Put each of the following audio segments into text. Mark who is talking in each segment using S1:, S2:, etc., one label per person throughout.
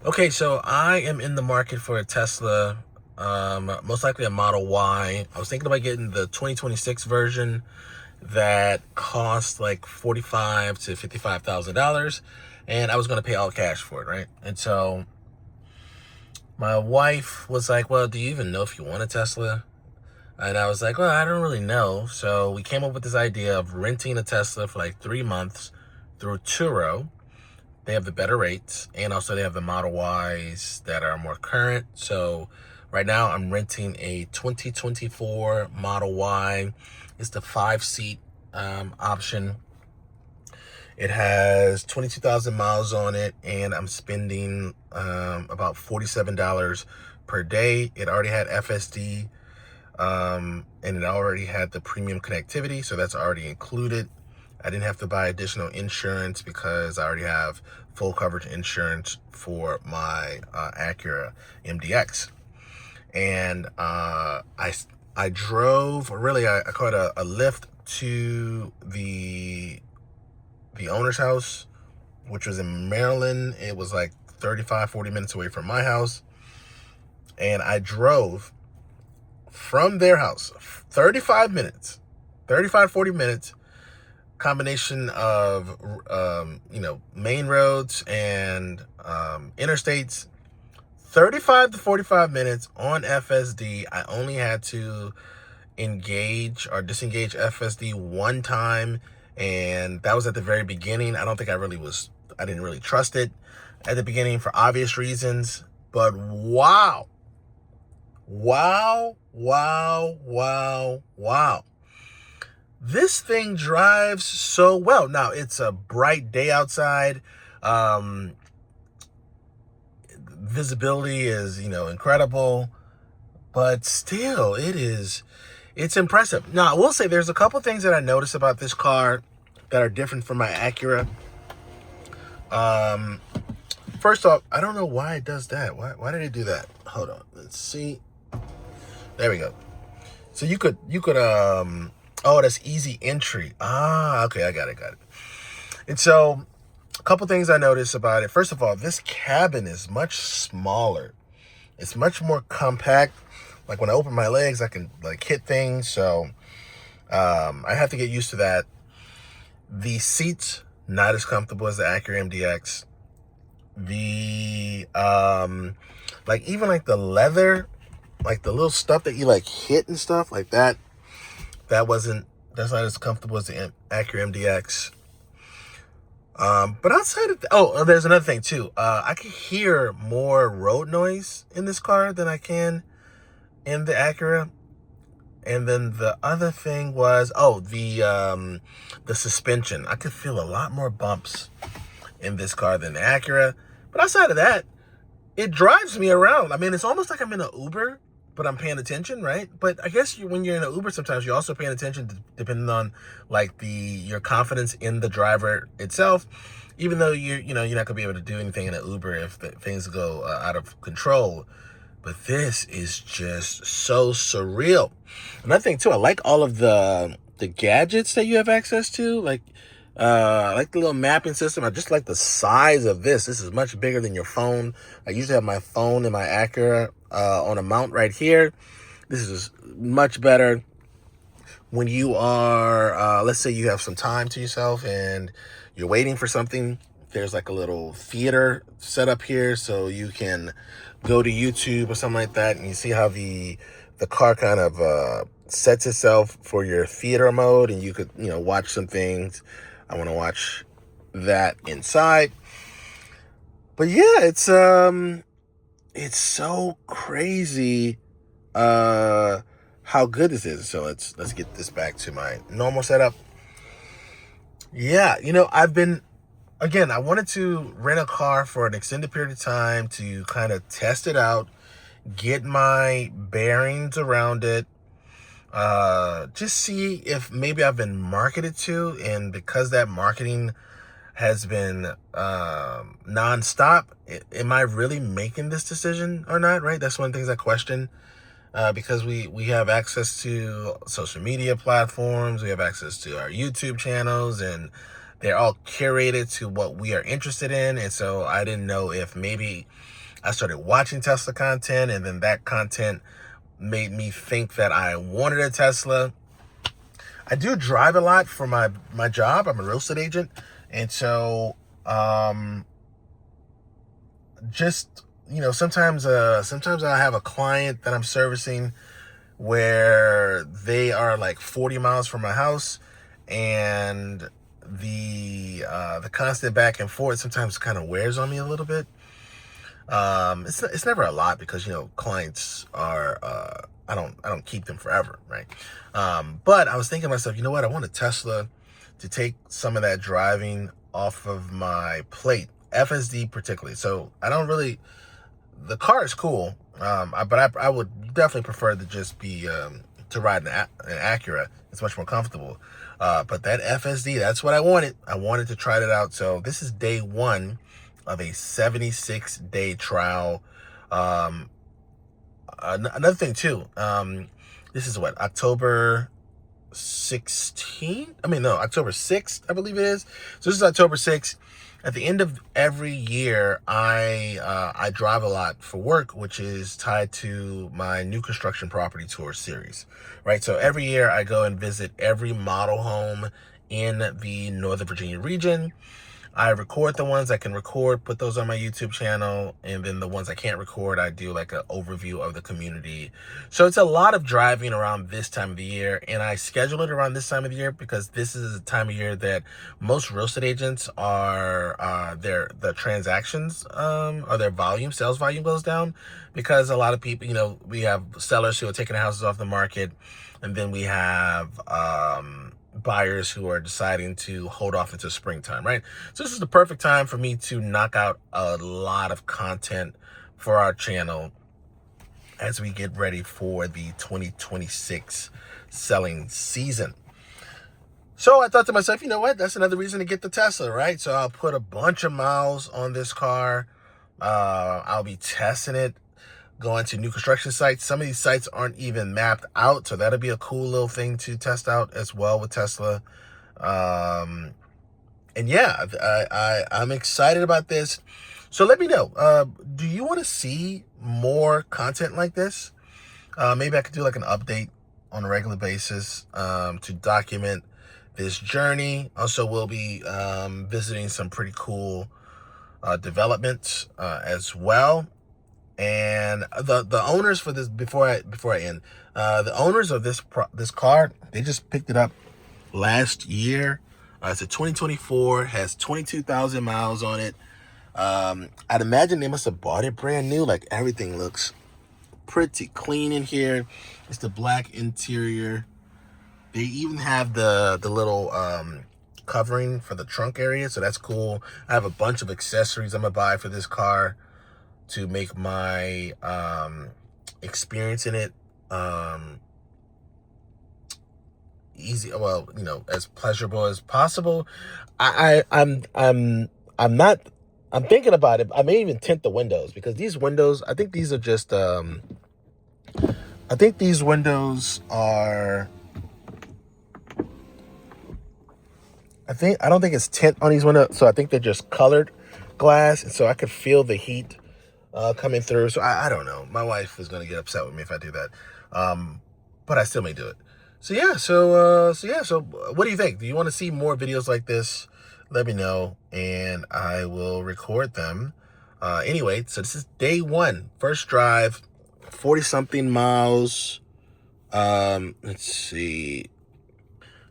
S1: Okay, so I am in the market for a Tesla, most likely a Model Y. I was thinking about getting the 2026 version that cost like 45 to $55,000, and I was going to pay all cash for it, right? And so my wife was like, "Well, do you even know if you want a Tesla?" And I was like, "Well, I don't really know." So we came up with this idea of renting a Tesla for like 3 months through Turo. They have the better rates, and also they have the Model Ys that are more current. So right now I'm renting a 2024 Model Y. It's the 5-seat option. It has 22,000 miles on it, and I'm spending about $47 per day. It already had FSD, and it already had the premium connectivity, so that's already included. I didn't have to buy additional insurance because I already have full coverage insurance for my Acura MDX. And I drove, really, I caught a lift to the owner's house, which was in Maryland. It was like 35-40 minutes away from my house. And I drove from their house 35 minutes, 40 minutes, combination of main roads and interstates, 35 to 45 minutes on FSD. I only had to engage or disengage FSD one time, and that was at the very beginning. I didn't really trust it at the beginning for obvious reasons. But wow, this thing drives so well. Now, it's a bright day outside. Visibility is, incredible, but still, it's impressive. Now, I will say there's a couple things that I noticed about this car that are different from my Acura. First off, I don't know why it does that. Why did it do that? Hold on. Let's see. There we go. So you could oh, that's easy entry. Okay, I got it. And so a couple things I noticed about it. First of all, this cabin is much smaller. It's much more compact. Like when I open my legs, I can like hit things. So I have to get used to that. The seats, not as comfortable as the Acura MDX. The even like the leather, like the little stuff that you like hit and stuff like that, that's not as comfortable as the Acura MDX. But outside of there's another thing too. I can hear more road noise in this car than I can in the Acura. And then the other thing was, the suspension. I could feel a lot more bumps in this car than the Acura. But outside of that, it drives me around. I mean, it's almost like I'm in an Uber, but I'm paying attention, right? But I guess when you're in an Uber, sometimes you're also paying attention depending on like your confidence in the driver itself. Even though you're not gonna be able to do anything in an Uber if things go out of control. But this is just so surreal. Another thing too, I like all of the gadgets that you have access to. I like the little mapping system. I just like the size of this. This is much bigger than your phone. I usually have my phone in my Acura on a mount right here. This is much better when you are, let's say you have some time to yourself and you're waiting for something. There's like a little theater set up here, so you can go to YouTube or something like that, and you see how the car kind of sets itself for your theater mode, and you could watch some things. I want to watch that inside. But yeah, it's so crazy how good this is. So let's get this back to my normal setup. Yeah, I wanted to rent a car for an extended period of time to kind of test it out, get my bearings around it, just see if maybe I've been marketed to, and because that marketing has been nonstop, am I really making this decision or not, right? That's one of the things I question, because we have access to social media platforms, we have access to our YouTube channels, and they're all curated to what we are interested in. And so I didn't know if maybe I started watching Tesla content and then that content made me think that I wanted a Tesla. I do drive a lot for my job. I'm a real estate agent. And so just, you know, sometimes I have a client that I'm servicing where they are like 40 miles from my house, and the constant back and forth sometimes kind of wears on me a little bit. It's never a lot because, you know, clients are I don't keep them forever, right? But I was thinking to myself, you know what, I want a Tesla to take some of that driving off of my plate, FSD particularly. So I don't really, the car is cool, but I would definitely prefer to just be to ride an Acura. It's much more comfortable. But that FSD, that's what I wanted. I wanted to try it out. So this is day one of a 76-day trial. Another thing too, this is what, October 16th? October 6th, I believe it is. So this is October 6th. At the end of every year, I drive a lot for work, which is tied to my new construction property tour series, right? So every year I go and visit every model home in the Northern Virginia region. I record the ones I can record, put those on my YouTube channel, and then the ones I can't record, I do like an overview of the community. So it's a lot of driving around this time of the year, and I schedule it around this time of the year because this is the time of year that most real estate agents are, the transactions, or their volume, sales volume goes down, because a lot of people, you know, we have sellers who are taking houses off the market, and then we have, buyers who are deciding to hold off into springtime, right? So this is the perfect time for me to knock out a lot of content for our channel as we get ready for the 2026 selling season. So I thought to myself, you know what? That's another reason to get the Tesla, right? So I'll put a bunch of miles on this car. I'll be testing it, going to new construction sites. Some of these sites aren't even mapped out, so that'll be a cool little thing to test out as well with Tesla. And yeah, I'm excited about this. So let me know, do you want to see more content like this? Maybe I could do like an update on a regular basis to document this journey. Also, we'll be visiting some pretty cool developments as well. And the owners for this, before I end, the owners of this car, they just picked it up last year. It's a 2024, has 22,000 miles on it. I'd imagine they must have bought it brand new. Like, everything looks pretty clean in here. It's the black interior. They even have the little covering for the trunk area, so that's cool. I have a bunch of accessories I'm gonna buy for this car to make my experience in it easy, well, you know, as pleasurable as possible. I'm thinking about it. I may even tint the windows, because these windows, I think these are just I think these windows are, I don't think it's tint on these windows, so I think they're just colored glass, and so I could feel the heat coming through. So I don't know. My wife is going to get upset with me if I do that. But I still may do it. So yeah, so what do you think? Do you want to see more videos like this? Let me know, and I will record them. Anyway, so this is day one, first drive, 40-something miles. Let's see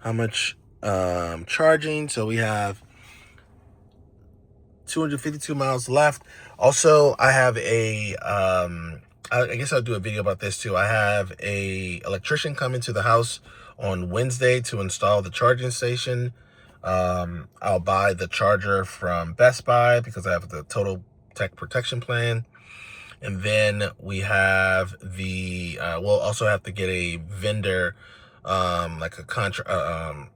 S1: how much charging. So we have 252 miles left. Also, I have a, I guess I'll do a video about this too. I have a electrician coming to the house on Wednesday to install the charging station. I'll buy the charger from Best Buy because I have the Total Tech Protection Plan. And then we have the, we'll also have to get a vendor, like a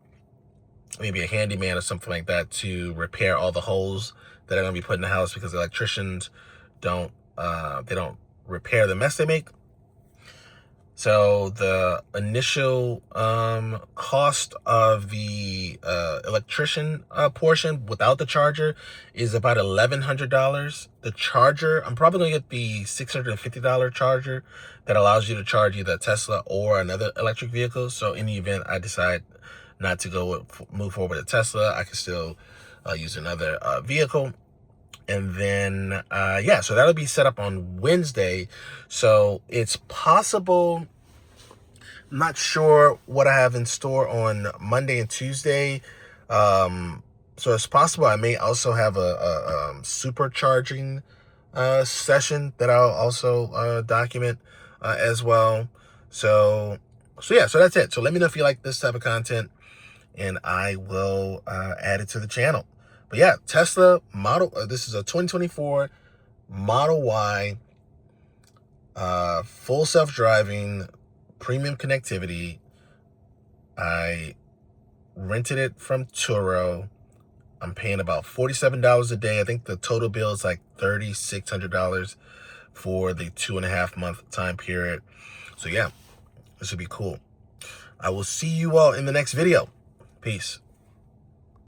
S1: maybe a handyman or something like that, to repair all the holes that are going to be put in the house, because the electricians don't, they don't repair the mess they make. So the initial cost of the electrician portion without the charger is about $1,100. The charger, I'm probably gonna get the $650 charger that allows you to charge either a Tesla or another electric vehicle. So in the event I decide not to move forward with a Tesla, I can still use another vehicle. And then, yeah, so that'll be set up on Wednesday. So it's possible, I'm not sure what I have in store on Monday and Tuesday. So it's possible I may also have a supercharging session that I'll also document as well. So yeah, so that's it. So let me know if you like this type of content, and I will add it to the channel. But yeah, Tesla model, this is a 2024 Model Y, full self-driving, premium connectivity. I rented it from Turo. I'm paying about $47 a day. I think the total bill is like $3,600 for the 2.5 month time period. So yeah, this would be cool. I will see you all in the next video. Peace.